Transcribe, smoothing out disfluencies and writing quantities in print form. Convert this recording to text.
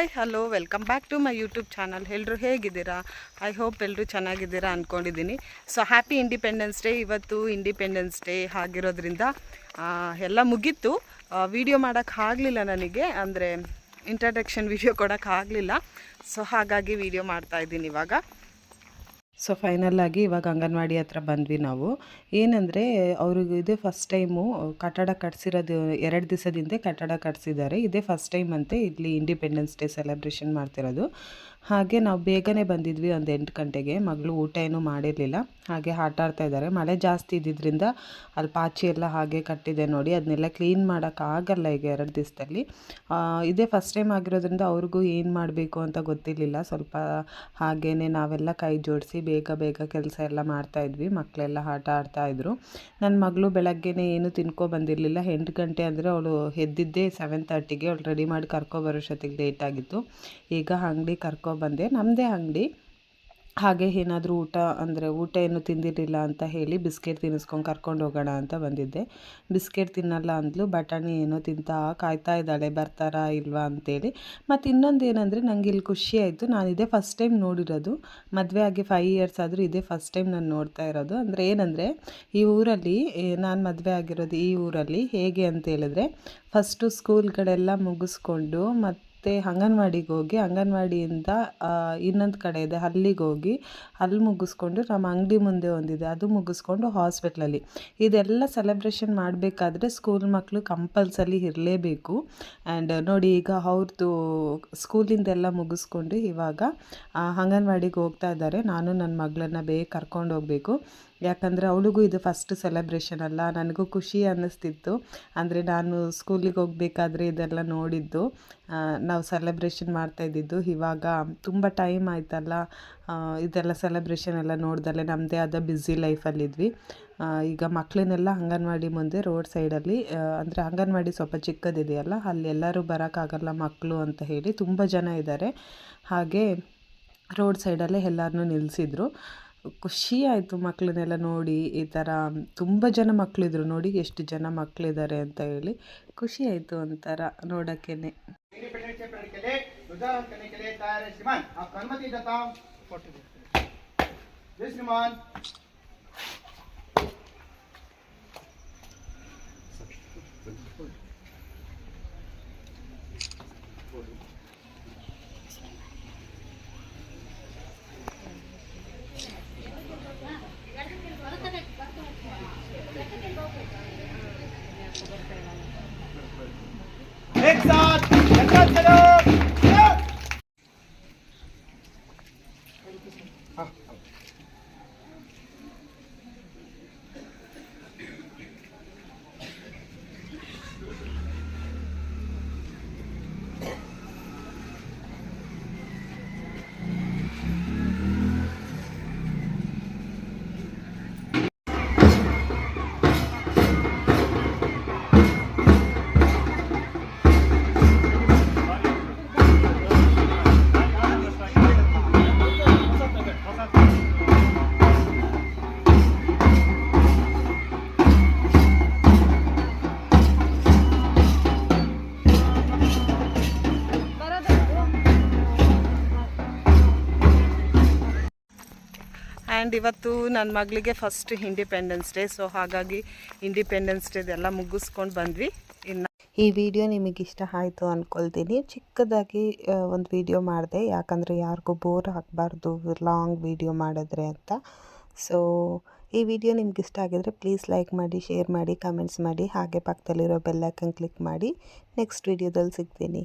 Hi hello welcome back to my YouTube channel. ಎಲ್ಲರೂ ಹೇಗಿದ್ದೀರಾ? I hope ಎಲ್ಲರೂ ಚೆನ್ನಾಗಿದ್ದೀರಾ ಅಂದ್ಕೊಂಡಿದ್ದೀನಿ. So happy Independence Day. ಇವತ್ತು ಇಂಡಿಪೆಂಡೆನ್ಸ್ ಡೇ ಆಗಿರೋದ್ರಿಂದ ಎಲ್ಲ ಮುಗೀತು. ವಿಡಿಯೋ ಮಾಡೋಕ್ಕೆ ಆಗಲಿಲ್ಲ ನನಗೆ, ಅಂದರೆ ಇಂಟ್ರಡಕ್ಷನ್ ವಿಡಿಯೋ ಕೊಡೋಕ್ಕಾಗಲಿಲ್ಲ. ಸೊ ಹಾಗಾಗಿ ವಿಡಿಯೋ ಮಾಡ್ತಾಯಿದ್ದೀನಿ ಇವಾಗ. ಸೊ ಫೈನಲ್ಲಾಗಿ ಇವಾಗ ಅಂಗನವಾಡಿ ಹತ್ರ ಬಂದ್ವಿ ನಾವು. ಏನಂದರೆ ಅವ್ರಿಗೆ ಇದೇ ಫಸ್ಟ್ ಟೈಮು ಕಟ್ಟಡ ಕಟ್ಸಿರೋದು. 2 ದಿವಸದಿಂದ ಕಟ್ಟಡ ಕಟ್ಸಿದ್ದಾರೆ. ಇದೇ ಫಸ್ಟ್ ಟೈಮ್ ಅಂತೆ ಇಲ್ಲಿ ಇಂಡಿಪೆಂಡೆನ್ಸ್ ಡೇ ಸೆಲೆಬ್ರೇಷನ್ ಮಾಡ್ತಿರೋದು. ಹಾಗೆ ನಾವು ಬೇಗನೆ ಬಂದಿದ್ವಿ, ಒಂದು 8 ಗಂಟೆಗೆ. ಮಗಳು ಊಟ ಏನೂ ಮಾಡಿರಲಿಲ್ಲ, ಹಾಗೆ ಆಟ ಆಡ್ತಾ ಇದ್ದಾರೆ. ಮಳೆ ಜಾಸ್ತಿ ಇದ್ದಿದ್ದರಿಂದ ಅಲ್ಲಿ ಪಾಚಿ ಎಲ್ಲ ಹಾಗೆ ಕಟ್ಟಿದೆ ನೋಡಿ, ಅದನ್ನೆಲ್ಲ ಕ್ಲೀನ್ ಮಾಡೋಕ್ಕಾಗಲ್ಲ ಈಗ 2 ದಿವಸದಲ್ಲಿ. ಇದೇ ಫಸ್ಟ್ ಟೈಮ್ ಆಗಿರೋದ್ರಿಂದ ಅವ್ರಿಗೂ ಏನು ಮಾಡಬೇಕು ಅಂತ ಗೊತ್ತಿರಲಿಲ್ಲ. ಸ್ವಲ್ಪ ಹಾಗೇ ನಾವೆಲ್ಲ ಕೈ ಜೋಡಿಸಿ ಬೇಗ ಬೇಗ ಕೆಲಸ ಎಲ್ಲ ಮಾಡ್ತಾಯಿದ್ವಿ. ಮಕ್ಕಳೆಲ್ಲ ಆಟ ಆಡ್ತಾಯಿದ್ರು. ನನ್ನ ಮಗಳು ಬೆಳಗ್ಗೆನೇ ಏನು ಬಂದಿರಲಿಲ್ಲ. 8 ಗಂಟೆ ಅಂದರೆ ಅವಳು ಎದ್ದಿದ್ದೇ 7:30ಗೆ. ಅವಳು ರೆಡಿ ಮಾಡಿ ಕರ್ಕೊಬರೋಷ್ಟೊತ್ತಿಗೆ ಲೇಟ್ ಆಗಿತ್ತು. ಈಗ ಅಂಗಡಿ ಕರ್ಕೊಬಂದೆ, ನಮ್ಮದೇ ಅಂಗಡಿ. ಹಾಗೆ ಏನಾದರೂ ಊಟ ಏನು ತಿಂದಿರಲಿಲ್ಲ ಅಂತ ಹೇಳಿ ಬಿಸ್ಕೆಟ್ ತಿನ್ನಿಸ್ಕೊಂಡು ಕರ್ಕೊಂಡು ಹೋಗೋಣ ಅಂತ ಬಂದಿದ್ದೆ. ಬಿಸ್ಕೆಟ್ ತಿನ್ನಲ್ಲ ಅಂದ್ಲು, ಬಟಾಣಿ ಏನೋ ಕಾಯ್ತಾ ಇದ್ದಾಳೆ ಬರ್ತಾರಾ ಇಲ್ವಾ ಅಂತೇಳಿ. ಮತ್ತು ಇನ್ನೊಂದು ಏನಂದರೆ ನನಗೆ ಇಲ್ಲಿ ಖುಷಿ ಆಯಿತು. ನಾನು ಇದೇ ಫಸ್ಟ್ ಟೈಮ್ ನೋಡಿರೋದು. ಮದುವೆ ಆಗಿ 5 ಇಯರ್ಸ್ ಆದರೂ ಇದೇ ಫಸ್ಟ್ ಟೈಮ್ ನಾನು ನೋಡ್ತಾ ಇರೋದು. ಅಂದರೆ ಏನಂದರೆ ಈ ಊರಲ್ಲಿ, ನಾನು ಮದುವೆ ಆಗಿರೋದು ಈ ಊರಲ್ಲಿ ಹೇಗೆ ಅಂತ ಹೇಳಿದ್ರೆ, ಫಸ್ಟು ಸ್ಕೂಲ್ಗಳೆಲ್ಲ ಮುಗಿಸ್ಕೊಂಡು ಮತ್ತು ಅಂಗನವಾಡಿಗೆ ಹೋಗಿ, ಅಂಗನವಾಡಿಯಿಂದ ಇನ್ನೊಂದು ಕಡೆ ಇದೆ ಅಲ್ಲಿಗೆ ಹೋಗಿ, ಅಲ್ಲಿ ಮುಗಿಸ್ಕೊಂಡು ನಮ್ಮ ಅಂಗಡಿ ಮುಂದೆ ಒಂದಿದೆ ಅದು ಮುಗಿಸ್ಕೊಂಡು ಹಾಸ್ಪಿಟ್ಲಲ್ಲಿ. ಇದೆಲ್ಲ ಸೆಲೆಬ್ರೇಷನ್ ಮಾಡಬೇಕಾದ್ರೆ ಸ್ಕೂಲ್ ಮಕ್ಕಳು ಕಂಪಲ್ಸರಿ ಇರಲೇಬೇಕು. ಆ್ಯಂಡ್ ನೋಡಿ, ಈಗ ಅವ್ರದ್ದು ಸ್ಕೂಲಿಂದೆಲ್ಲ ಮುಗಿಸ್ಕೊಂಡು ಇವಾಗ ಅಂಗನವಾಡಿಗೆ ಹೋಗ್ತಾ ಇದ್ದಾರೆ. ನಾನು ನನ್ನ ಮಗಳನ್ನ ಬೇಗ ಕರ್ಕೊಂಡು ಹೋಗಬೇಕು. ಯಾಕಂದರೆ ಅವಳಿಗೂ ಇದು ಫಸ್ಟ್ ಸೆಲೆಬ್ರೇಷನ್ ಅಲ್ಲ. ನನಗೂ ಖುಷಿ ಅನ್ನಿಸ್ತಿತ್ತು. ಅಂದರೆ ನಾನು ಸ್ಕೂಲಿಗೆ ಹೋಗಬೇಕಾದ್ರೆ ಇದೆಲ್ಲ ನೋಡಿದ್ದು, ನಾವು ಸೆಲೆಬ್ರೇಷನ್ ಮಾಡ್ತಾಯಿದ್ದಿದ್ದು. ಇವಾಗ ತುಂಬ ಟೈಮ್ ಆಯ್ತಲ್ಲ, ಇದೆಲ್ಲ ಸೆಲೆಬ್ರೇಷನ್ ಎಲ್ಲ ನೋಡ್ದಲ್ಲೇ ನಮ್ಮದೇ ಆದ ಬ್ಯುಸಿ ಲೈಫಲ್ಲಿದ್ವಿ. ಈಗ ಮಕ್ಕಳನ್ನೆಲ್ಲ ಅಂಗನವಾಡಿ ಮುಂದೆ ರೋಡ್ ಸೈಡಲ್ಲಿ, ಅಂದರೆ ಅಂಗನವಾಡಿ ಸ್ವಲ್ಪ ಚಿಕ್ಕದಿದೆಯಲ್ಲ, ಅಲ್ಲಿ ಎಲ್ಲರೂ ಬರೋಕ್ಕಾಗಲ್ಲ ಮಕ್ಕಳು ಅಂತ ಹೇಳಿ ತುಂಬ ಜನ ಇದ್ದಾರೆ. ಹಾಗೆ ರೋಡ್ ಸೈಡಲ್ಲೇ ಎಲ್ಲರನ್ನೂ ನಿಲ್ಲಿಸಿದ್ರು. ಖುಷಿ ಆಯಿತು ಮಕ್ಕಳನ್ನೆಲ್ಲ ನೋಡಿ. ಈ ಥರ ತುಂಬ ಜನ ಮಕ್ಕಳಿದ್ರು ನೋಡಿ, ಎಷ್ಟು ಜನ ಮಕ್ಕಳಿದ್ದಾರೆ ಅಂತ ಹೇಳಿ ಖುಷಿ ಆಯಿತು ಒಂಥರ ನೋಡೋಕ್ಕೇ. एक साथ चलो। ಆ್ಯಂಡ್ ಇವತ್ತು ನನ್ನ ಮಗಳಿಗೆ ಫಸ್ಟ್ ಇಂಡಿಪೆಂಡೆನ್ಸ್ ಡೇ. ಸೊ ಹಾಗಾಗಿ ಇಂಡಿಪೆಂಡೆನ್ಸ್ ಡೇದೆಲ್ಲ ಮುಗಿಸ್ಕೊಂಡು ಬಂದ್ವಿ. ಇನ್ನು ಈ ವಿಡಿಯೋ ನಿಮಗೆ ಇಷ್ಟ ಆಯಿತು ಅಂದ್ಕೊಳ್ತೀನಿ. ಚಿಕ್ಕದಾಗಿ ಒಂದು ವಿಡಿಯೋ ಮಾಡಿದೆ, ಯಾಕಂದರೆ ಯಾರಿಗೂ ಬೋರ್ ಆಗಬಾರ್ದು ಲಾಂಗ್ ವಿಡಿಯೋ ಮಾಡಿದ್ರೆ ಅಂತ. ಸೊ ಈ ವಿಡಿಯೋ ನಿಮ್ಗೆ ಇಷ್ಟ ಆಗಿದರೆ ಪ್ಲೀಸ್ ಲೈಕ್ ಮಾಡಿ, ಶೇರ್ ಮಾಡಿ, ಕಮೆಂಟ್ಸ್ ಮಾಡಿ. ಹಾಗೆ ಪಕ್ಕದಲ್ಲಿರೋ ಬೆಲ್ ಐಕನ್ ಕ್ಲಿಕ್ ಮಾಡಿ. ನೆಕ್ಸ್ಟ್ ವಿಡಿಯೋದಲ್ಲಿ ಸಿಗ್ತೀನಿ.